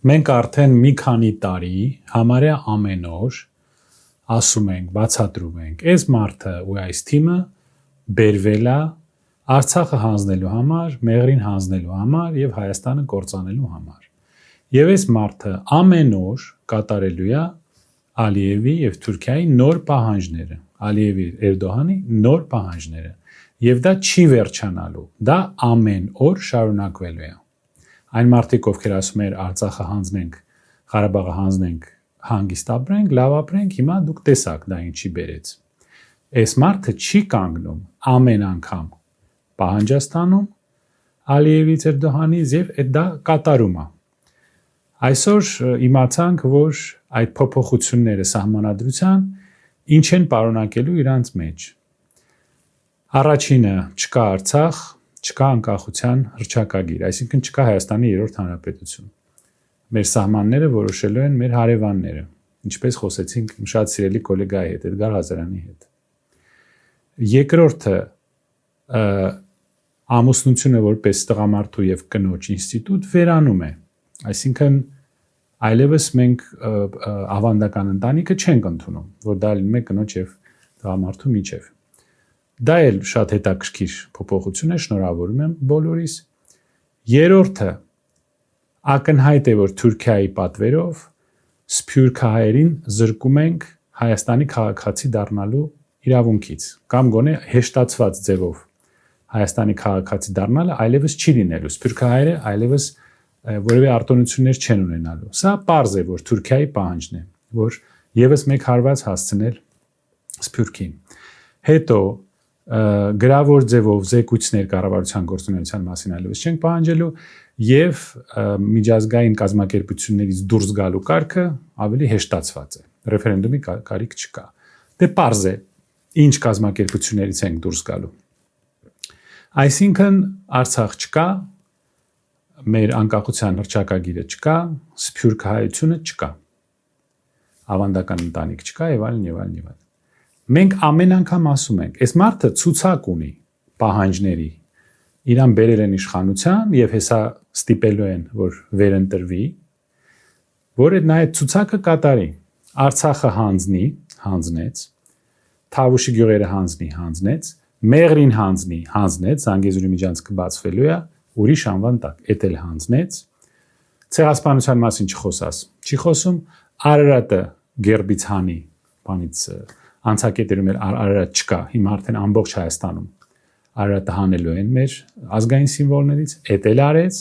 Մենք արդեն մի քանի տարի համարյա ամեն օր ասում ենք, բացատրում ենք, այս մարդը ու այս թիմը բերվել է Արցախը հանձնելու համար, Մեղրին հանձնելու համար եւ Հայաստանը կործանելու համար։ Եվ այս մարդը ամեն օր կատարելու է Ալիևի եւ Թուրքիայի նոր պահանջները, Ալիևի Էրդողանի նոր պահանջները։ Եվ դա չի վերջանալու, դա ամեն օր շարունակվելու է։ Այն մարդիկ, ովքեր ասում են Արցախը հանձնենք, Ղարաբաղը հանձնենք, հանգիստ ապրենք, լավ ապրենք, հիմա դուք տեսաք դա ինչի բերեց։ Այս մարդը չի կանգնում ամեն անգամ պահանջաստանում Ալիևից Էրդողանից եւ դա կատարում է։ Այսօր իմացանք, որ այդ փոփոխությունները սահմանադրության ինչ են պարունակելու իրանց մեջ։ Առաջինը չկա Արցախ, չկա անկախության հռչակագիր, այսինքն չկա Հայաստանի 3-րդ հանրապետություն։ Մեր սահմանները որոշելու են մեր հարևանները, ինչպես խոսեցինք իմ շատ սիրելի գոլեգայի հետ, Էդգար Ղազարյանի հետ։ Երկրորդը ամուսնությունը որպես տղամարդու եւ կնոջ ինստիտուտ վերանում է, այսինքն այլևս մենք ավանդական ընտանիքը չենք ընդունում, որ դա լինում է կնոջ եւ տղամարդու միջև։ Դա էլ շատ հետաքրքիր փոփոխություն է, շնորհավորում եմ բոլորիս։ Երրորդը ակնհայտ է, որ Թուրքիայի պատվերով սփյուռքահայերին զրկում ենք Հայաստանի քաղաքացի դառնալու իրավունքից, կամ գոնե հեշտացված ձևով Հայաստանի քաղաքացի դառնալը այլևս չի լինելու, սփյուռքահայերը այլևս որևէ արտոնություններ չեն ունենալու։ Սա պարզ է, որ Թուրքիայի պահանջն է, որ եւս մեկ հարված հասցնել Սփյուռքին։ Հետո գրավոր ձևով զեկույցներ կառավարության գործունեության մասին այլևս չենք պահանջելու եւ միջազգային կազմակերպություններից դուրս գալու կարգը ավելի հեշտացված է։ Ռեֆերենդումի կարիք չկա։ Դե պարզ է, ինչ կազմակերպություններից ենք դուրս գալու։ Այսինքն Արցախ չկա, մեր անկախության հռչակագիրը չկա, սփյուռքահայությունը չկա, ավանդական ընտանիք չկա եւ այլն եւ այլն եւ այլն։ Մենք ամեն անգամ ասում ենք, այս մարդը ցուցակ ունի պահանջների, իրան բերել են իշխանության եւ հեսա ստիպելու են, որ վերընտրվի, որ նա այդ ցուցակը կատարի։ Արցախը հանձնի, հանձնեց, Թավուշի գյուղերը հանձնի, հանձնեց, Մեղրին հանձնի, հանձնեց, Զանգեզուրի միջանցքը բացվելու է, ուրիշ անվան տակ, էդ էլ հանձնեց։ Ցեղասպանության մասին չխոսած, չի խոսում, Արարատը Գերբից հանի, բանից անցակետերում էլ Արարատ չկա, հիմա արդեն ամբողջ Հայաստանում Արարատը հանելու են մեր ազգային սիմվոլներից, էդ էլ արեց,